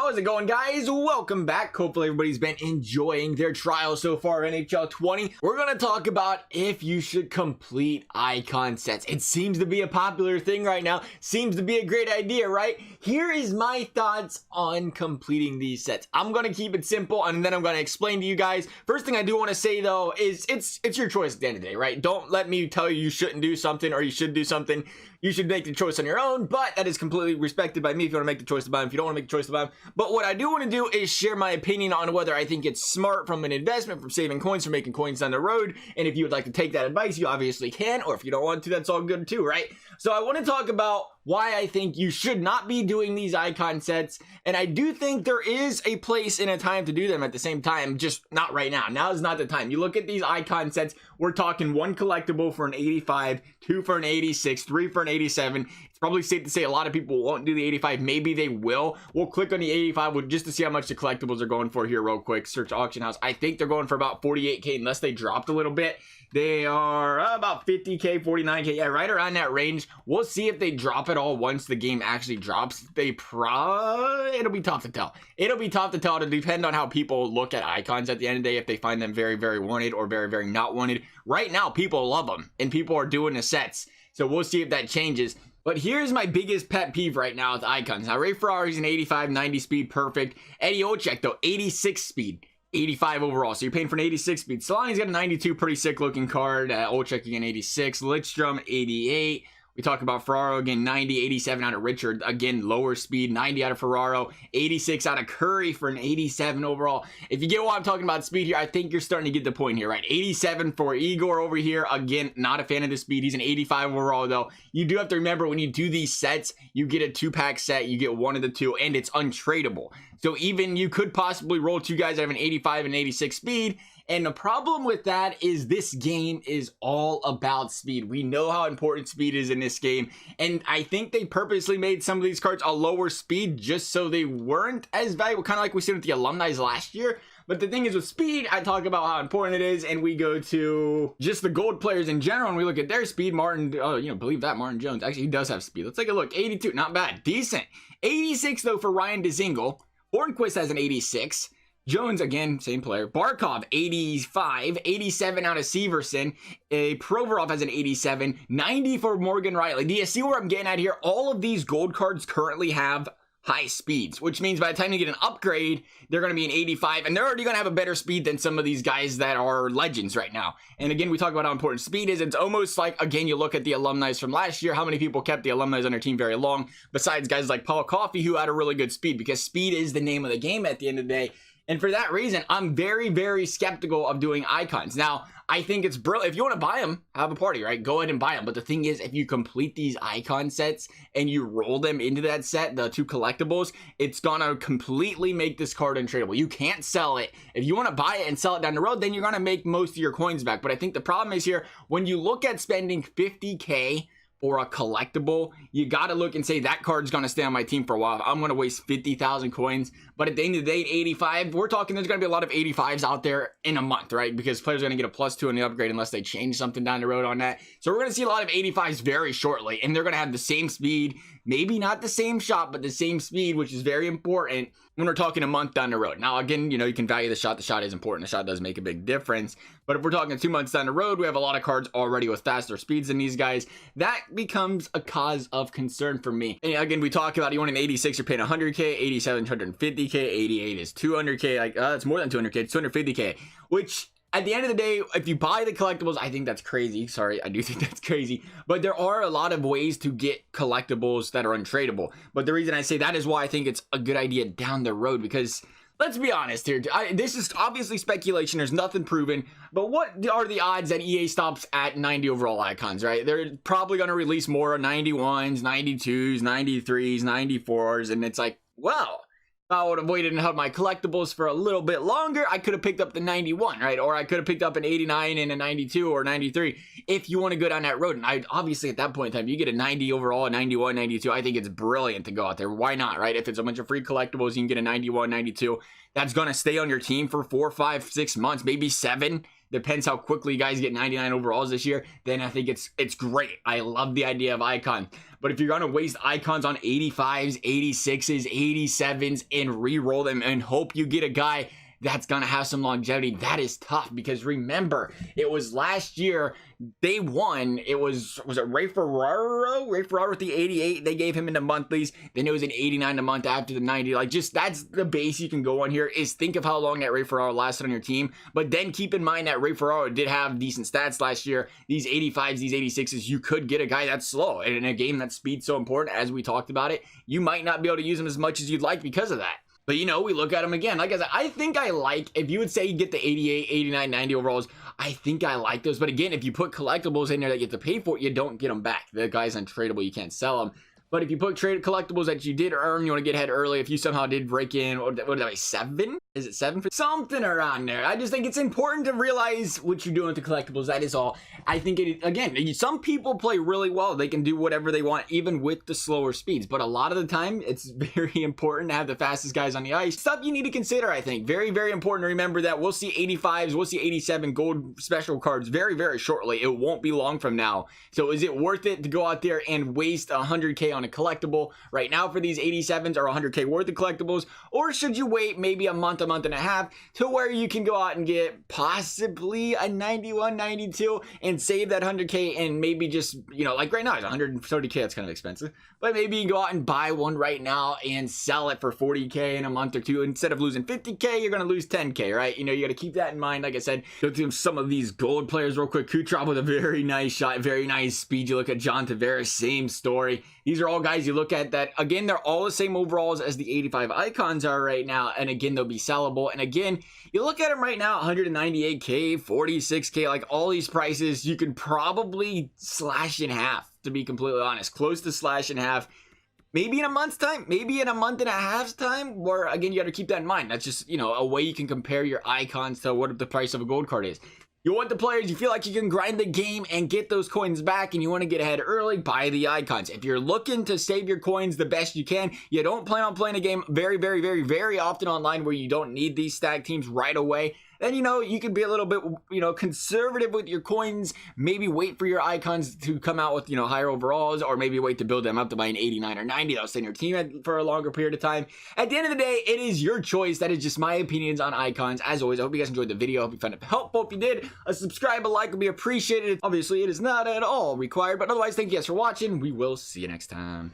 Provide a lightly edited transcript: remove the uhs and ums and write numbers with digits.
How is it going, guys? Welcome back. Hopefully everybody's been enjoying their trial so far of NHL 20. We're going to talk about if you should complete icon sets. It seems to be a popular thing right now. Seems to be a great idea, right? Here is my thoughts on completing these sets. I'm going to keep it simple and then I'm going to explain to you guys. First thing I do want to say though is it's your choice at the end of the day, right? Don't let me tell you shouldn't do something or you should do something. You should make the choice on your own, but that is completely respected by me if you want to make the choice to buy them, if you don't want to make the choice to buy them. But what I do want to do is share my opinion on whether I think it's smart from an investment, from saving coins, from making coins down the road. And if you would like to take that advice, you obviously can, or if you don't want to, that's all good too, right? So I want to talk about why I think you should not be doing these icon sets. And I do think there is a place and a time to do them at the same time, just not right now. Now is not the time. You look at these icon sets, we're talking one collectible for an 85, two for an 86, three for an 87. It's probably safe to say a lot of people won't do the 85. Maybe they will. We'll click on the 85 just to see how much the collectibles are going for here real quick. Search auction house. I think they're going for about 48K unless they dropped a little bit. They are about 50K, 49K, yeah, right around that range. We'll see if they drop it all once the game actually drops. It'll be tough to tell. It'll be tough to tell. It'll depend on how people look at icons at the end of the day, if they find them very, very wanted or very, very not wanted. Right now, people love them and people are doing the sets. So we'll see if that changes. But here's my biggest pet peeve right now with icons. Now, Ray Ferrari's an 85, 90 speed, perfect. Eddie Olczyk, though, 86 speed. 85 overall, so you're paying for an 86 speed. Solani's got a 92, pretty sick looking card. Olczyk again 86, Lidstrom 88. We talk about Ferraro again 90, 87 out of Richard, again lower speed, 90 out of Ferraro, 86 out of Curry for an 87 overall. If you get what I'm talking about speed here, I think you're starting to get the point here, right? 87 for Igor over here, again not a fan of the speed. He's an 85 overall though. You do have to remember when you do these sets, you get a 2-pack set, you get one of the two, and it's untradeable. So even you could possibly roll two guys that have an 85 and 86 speed. And the problem with that is this game is all about speed. We know how important speed is in this game. And I think they purposely made some of these cards a lower speed just so they weren't as valuable, kind of like we said with the alumni last year. But the thing is with speed, I talk about how important it is, and we go to just the gold players in general, and we look at their speed. Martin, believe that, Martin Jones. Actually, he does have speed. Let's take a look. 82, not bad. Decent. 86, though, for Ryan Dzingel. Hornquist has an 86. Jones, again, same player. Barkov, 85. 87 out of Severson. Provorov has an 87. 90 for Morgan Riley. Do you see where I'm getting at here? All of these gold cards currently have high speeds, which means by the time you get an upgrade, they're going to be an 85, and they're already going to have a better speed than some of these guys that are legends right now. And again, we talk about how important speed is. It's almost like, again, you look at the alumni from last year, how many people kept the alumni on their team very long, besides guys like Paul Coffey, who had a really good speed, because speed is the name of the game at the end of the day. And for that reason, I'm very, very skeptical of doing icons. Now, I think it's brilliant. If you want to buy them, have a party, right? Go ahead and buy them. But the thing is, if you complete these icon sets and you roll them into that set, the two collectibles, it's going to completely make this card untradeable. You can't sell it. If you want to buy it and sell it down the road, then you're going to make most of your coins back. But I think the problem is here, when you look at spending 50K for a collectible, you got to look and say that card's going to stay on my team for a while. I'm going to waste 50,000 coins. But at the end of the day, 85, we're talking there's going to be a lot of 85s out there in a month, right? Because players are going to get a +2 on the upgrade unless they change something down the road on that. So we're going to see a lot of 85s very shortly, and they're going to have the same speed, maybe not the same shot, but the same speed, which is very important when we're talking a month down the road. Now, again, you can value the shot. The shot is important. The shot does make a big difference. But if we're talking 2 months down the road, we have a lot of cards already with faster speeds than these guys. That becomes a cause of concern for me. And again, we talk about you want an 86, you're paying 100K, 87, 150K, 88 is 200K. Like, it's more than 200K, it's 250K, which at the end of the day, if you buy the collectibles, I think that's crazy. Sorry, I do think that's crazy. But there are a lot of ways to get collectibles that are untradeable. But the reason I say that is why I think it's a good idea down the road, because let's be honest here. This is obviously speculation. There's nothing proven. But what are the odds that EA stops at 90 overall icons, right? They're probably going to release more 91s, 92s, 93s, 94s. And it's like, well, if I would have waited and held my collectibles for a little bit longer, I could have picked up the 91, right? Or I could have picked up an 89 and a 92 or 93 if you want to go down that road. And I obviously at that point in time, you get a 90 overall, a 91, 92. I think it's brilliant to go out there. Why not, right? If it's a bunch of free collectibles, you can get a 91, 92. That's going to stay on your team for 4, 5, 6 months, maybe 7. depends how quickly you guys get 99 overalls this year, then I think it's great. I love the idea of icon. But if you're going to waste icons on 85s, 86s, 87s, and re-roll them and hope you get a guy that's going to have some longevity, that is tough. Because remember, it was last year, day one, it was it Ray Ferraro? Ray Ferraro with the 88, they gave him in the monthlies. Then it was an 89 a month after the 90. Like, just that's the base you can go on here, is think of how long that Ray Ferraro lasted on your team. But then keep in mind that Ray Ferraro did have decent stats last year. These 85s, these 86s, you could get a guy that's slow. And in a game that speed's so important, as we talked about it, you might not be able to use him as much as you'd like because of that. But, you know, we look at them again. Like I said, I think I like, if you would say you get the 88, 89, 90 overalls, I think I like those. But again, if you put collectibles in there that you have to pay for it, you don't get them back. The guy's untradeable. You can't sell them. But if you put traded collectibles that you did earn, you want to get ahead early. If you somehow did break in, what did I say, 7? Is it 7? Something around there. I just think it's important to realize what you're doing with the collectibles. That is all. I think it, again, some people play really well. They can do whatever they want, even with the slower speeds. But a lot of the time, it's very important to have the fastest guys on the ice. Stuff you need to consider, I think. Very, very important to remember that we'll see 85s, we'll see 87 gold special cards very, very shortly. It won't be long from now. So is it worth it to go out there and waste 100K on a collectible right now for these 87s or 100K worth of collectibles? Or should you wait maybe a month and a half to where you can go out and get possibly a 91, 92 and save that 100K and maybe just, you know, like right now it's 130K, that's kind of expensive, but maybe you can go out and buy one right now and sell it for 40K in a month or two. Instead of losing 50K, you're going to lose 10K, right? You know, you got to keep that in mind. Like I said, go through some of these gold players real quick. Kucherov with a very nice shot, very nice speed. You look at John Tavares, same story. These are all guys you look at that, again, they're all the same overalls as the 85 icons are right now. And again, they'll be sellable. And again, you look at them right now, 198K, 46K, like all these prices, you can probably slash in half, to be completely honest, close to slash in half. Maybe in a month's time, maybe in a month and a half's time, where again, you got to keep that in mind. That's just, you know, a way you can compare your icons to what the price of a gold card is. You want the players, you feel like you can grind the game and get those coins back, and you want to get ahead early, buy the icons. If you're looking to save your coins the best you can, you don't plan on playing a game very, very, very, very often online where you don't need these stack teams right away, then, you know, you can be a little bit, you know, conservative with your coins. Maybe wait for your icons to come out with, you know, higher overalls, or maybe wait to build them up to buy an 89 or 90. That'll stay in your team for a longer period of time. At the end of the day, it is your choice. That is just my opinions on icons. As always, I hope you guys enjoyed the video. I hope you found it helpful. If you did, a subscribe, a like would be appreciated. Obviously, it is not at all required, but otherwise, thank you guys for watching. We will see you next time.